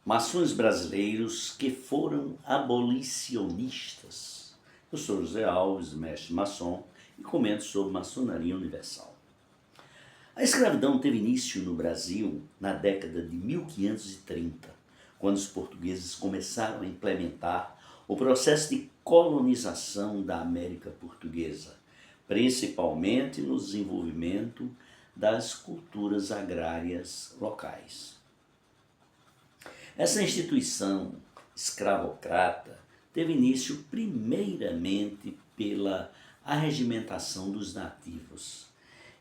Maçons brasileiros que foram abolicionistas. Eu sou José Alves, mestre maçom, e comento sobre maçonaria universal. A escravidão teve início no Brasil na década de 1530, quando os portugueses começaram a implementar o processo de colonização da América Portuguesa, principalmente no desenvolvimento das culturas agrárias locais. Essa instituição escravocrata teve início primeiramente pela arregimentação dos nativos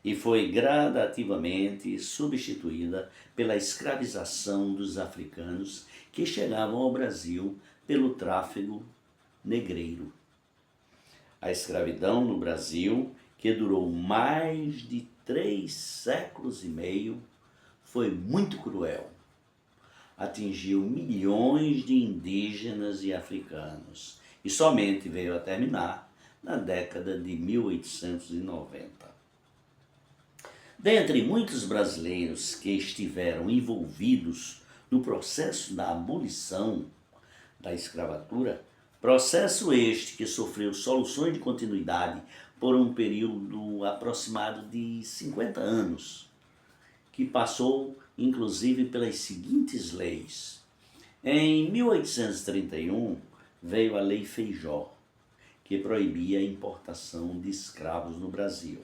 e foi gradativamente substituída pela escravização dos africanos que chegavam ao Brasil pelo tráfego negreiro. A escravidão no Brasil, que durou mais de 3 séculos e meio, foi muito cruel. Atingiu milhões de indígenas e africanos e somente veio a terminar na década de 1890. Dentre muitos brasileiros que estiveram envolvidos no processo da abolição da escravatura, processo este que sofreu soluções de continuidade por um período aproximado de 50 anos, que passou inclusive pelas seguintes leis. Em 1831 veio a Lei Feijó, que proibia a importação de escravos no Brasil.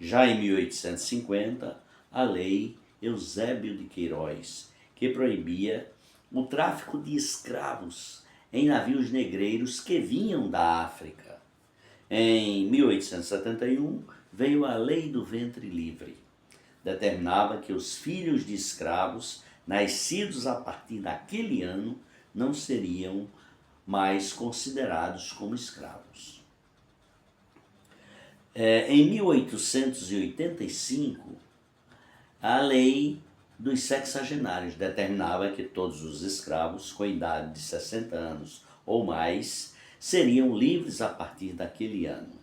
Já em 1850, a Lei Eusébio de Queiroz, que proibia o tráfico de escravos em navios negreiros que vinham da África. Em 1871, veio a Lei do Ventre Livre. Determinava que os filhos de escravos, nascidos a partir daquele ano, não seriam mais considerados como escravos. Em 1885, a Lei dos Sexagenários determinava que todos os escravos com idade de 60 anos ou mais seriam livres a partir daquele ano.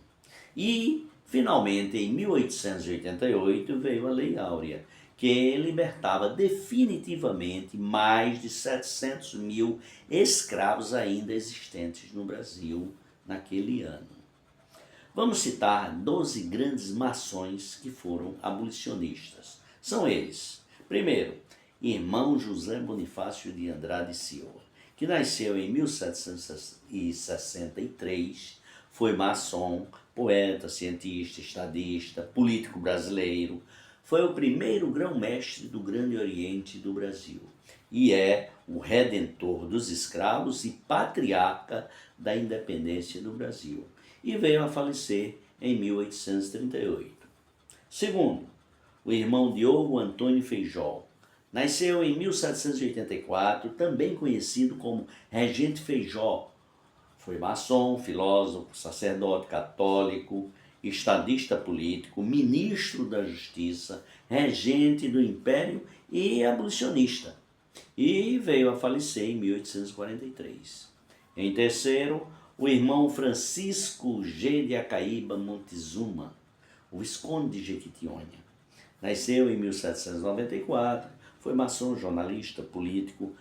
E, finalmente, em 1888, veio a Lei Áurea, que libertava definitivamente mais de 700 mil escravos ainda existentes no Brasil naquele ano. Vamos citar 12 grandes maçons que foram abolicionistas. São eles: primeiro, irmão José Bonifácio de Andrade Silva, que nasceu em 1763, foi maçom, poeta, cientista, estadista, político brasileiro, foi o primeiro grão-mestre do Grande Oriente do Brasil e é o redentor dos escravos e patriarca da independência do Brasil, e veio a falecer em 1838. Segundo, o irmão Diogo Antônio Feijó, nasceu em 1784, também conhecido como Regente Feijó. Foi maçom, filósofo, sacerdote católico, estadista político, ministro da Justiça, regente do Império e abolicionista. E veio a falecer em 1843. Em terceiro, o irmão Francisco G. de Acaíba Montezuma, o Visconde de Jequitinhonha. Nasceu em 1794, foi maçom, jornalista, político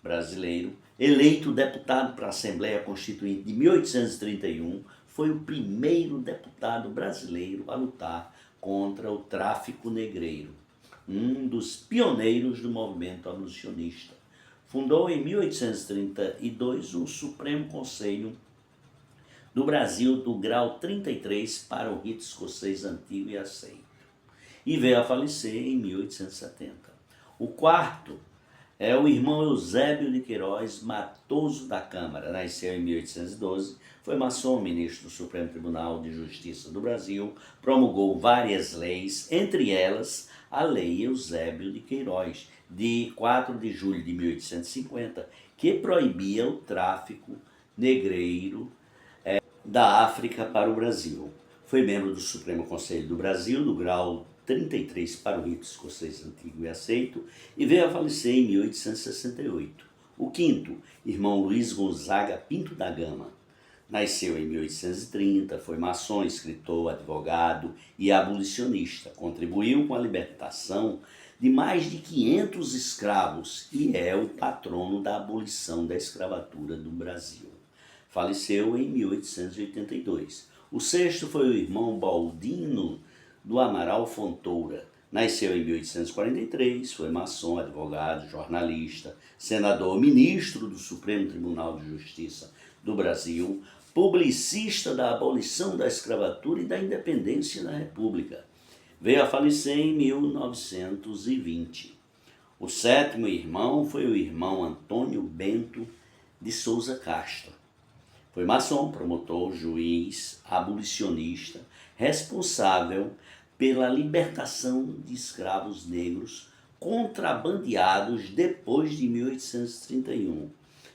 brasileiro, eleito deputado para a Assembleia Constituinte de 1831, foi o primeiro deputado brasileiro a lutar contra o tráfico negreiro, um dos pioneiros do movimento abolicionista. Fundou em 1832 o Supremo Conselho do Brasil do grau 33 para o rito escocês antigo e aceito, e veio a falecer em 1870. O quarto é o irmão Eusébio de Queiroz Matoso da Câmara, nasceu em 1812, foi maçom, ministro do Supremo Tribunal de Justiça do Brasil, promulgou várias leis, entre elas a Lei Eusébio de Queiroz, de 4 de julho de 1850, que proibia o tráfico negreiro da África para o Brasil. Foi membro do Supremo Conselho do Brasil, do grau 33 para o rito escocês antigo e aceito, e veio a falecer em 1868. O quinto, irmão Luiz Gonzaga Pinto da Gama, Nasceu em 1830, foi maçom, escritor, advogado e abolicionista. Contribuiu com a libertação de mais de 500 escravos e é o patrono da abolição da escravatura do Brasil. Faleceu em 1882. O sexto foi o irmão Baldino do Amaral Fontoura. Nasceu em 1843, foi maçom, advogado, jornalista, senador, ministro do Supremo Tribunal de Justiça do Brasil, publicista da abolição da escravatura e da independência da República. Veio a falecer em 1920. O sétimo irmão foi o irmão Antônio Bento de Souza Castro. Foi maçom, promotor, juiz, abolicionista, responsável pela libertação de escravos negros contrabandeados depois de 1831.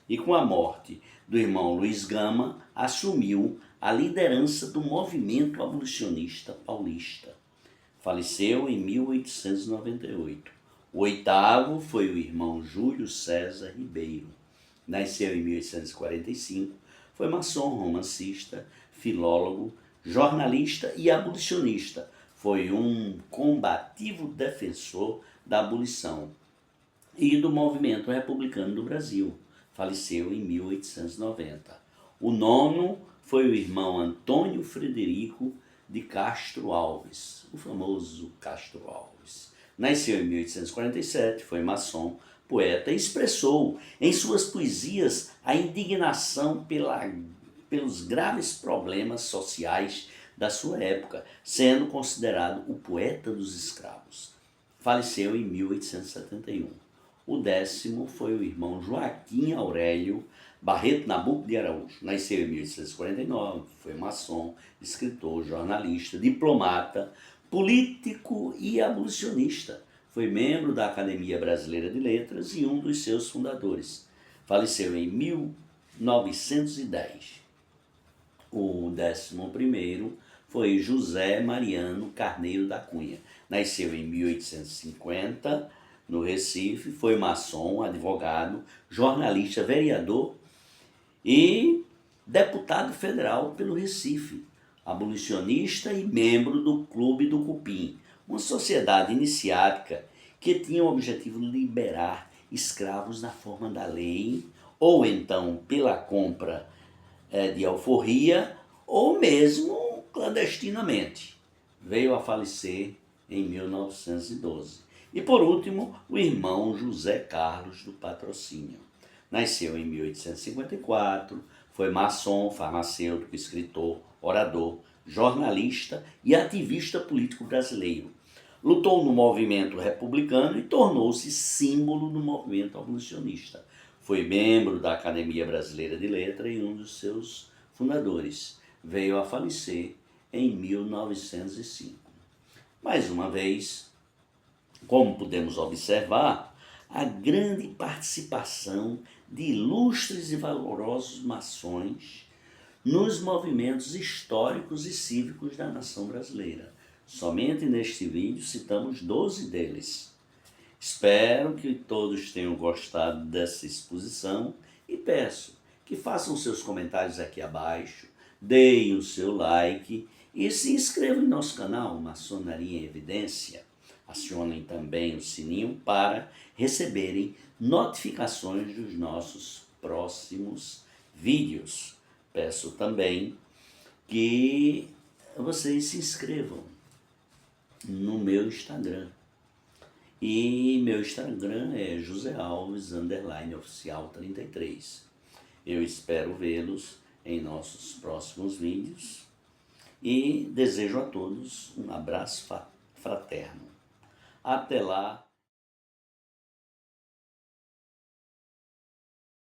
E com a morte do irmão Luiz Gama, assumiu a liderança do movimento abolicionista paulista. Faleceu em 1898. O oitavo foi o irmão Júlio César Ribeiro. Nasceu em 1845, foi maçom, romancista, filólogo, jornalista e abolicionista. Foi um combativo defensor da abolição e do movimento republicano do Brasil. Faleceu em 1890. O nono foi o irmão Antônio Frederico de Castro Alves, o famoso Castro Alves. Nasceu em 1847, foi maçom, poeta e expressou em suas poesias a indignação pelos graves problemas sociais da sua época, sendo considerado o poeta dos escravos. Faleceu em 1871. O décimo foi o irmão Joaquim Aurélio Barreto Nabuco de Araújo. Nasceu em 1849, foi maçom, escritor, jornalista, diplomata, político e abolicionista. Foi membro da Academia Brasileira de Letras e um dos seus fundadores. Faleceu em 1910. O 11º foi José Mariano Carneiro da Cunha. Nasceu em 1850, no Recife, foi maçom, advogado, jornalista, vereador e deputado federal pelo Recife, abolicionista e membro do Clube do Cupim, uma sociedade iniciática que tinha o objetivo de liberar escravos na forma da lei, ou então pela compra de alforria, ou mesmo clandestinamente. Veio a falecer em 1912. E por último, o irmão José Carlos do Patrocínio. Nasceu em 1854, foi maçom, farmacêutico, escritor, orador, jornalista e ativista político brasileiro. Lutou no movimento republicano e tornou-se símbolo do movimento abolicionista. Foi membro da Academia Brasileira de Letras e um dos seus fundadores. Veio a falecer em 1905. Mais uma vez, como podemos observar, a grande participação de ilustres e valorosos maçons nos movimentos históricos e cívicos da nação brasileira. Somente neste vídeo citamos 12 deles. Espero que todos tenham gostado dessa exposição e peço que façam seus comentários aqui abaixo, deem o seu like e se inscrevam em nosso canal Maçonaria em Evidência. Acionem também o sininho para receberem notificações dos nossos próximos vídeos. Peço também que vocês se inscrevam no meu Instagram. E meu Instagram é josealves_oficial33. Eu espero vê-los em nossos próximos vídeos e desejo a todos um abraço fraterno. Até lá!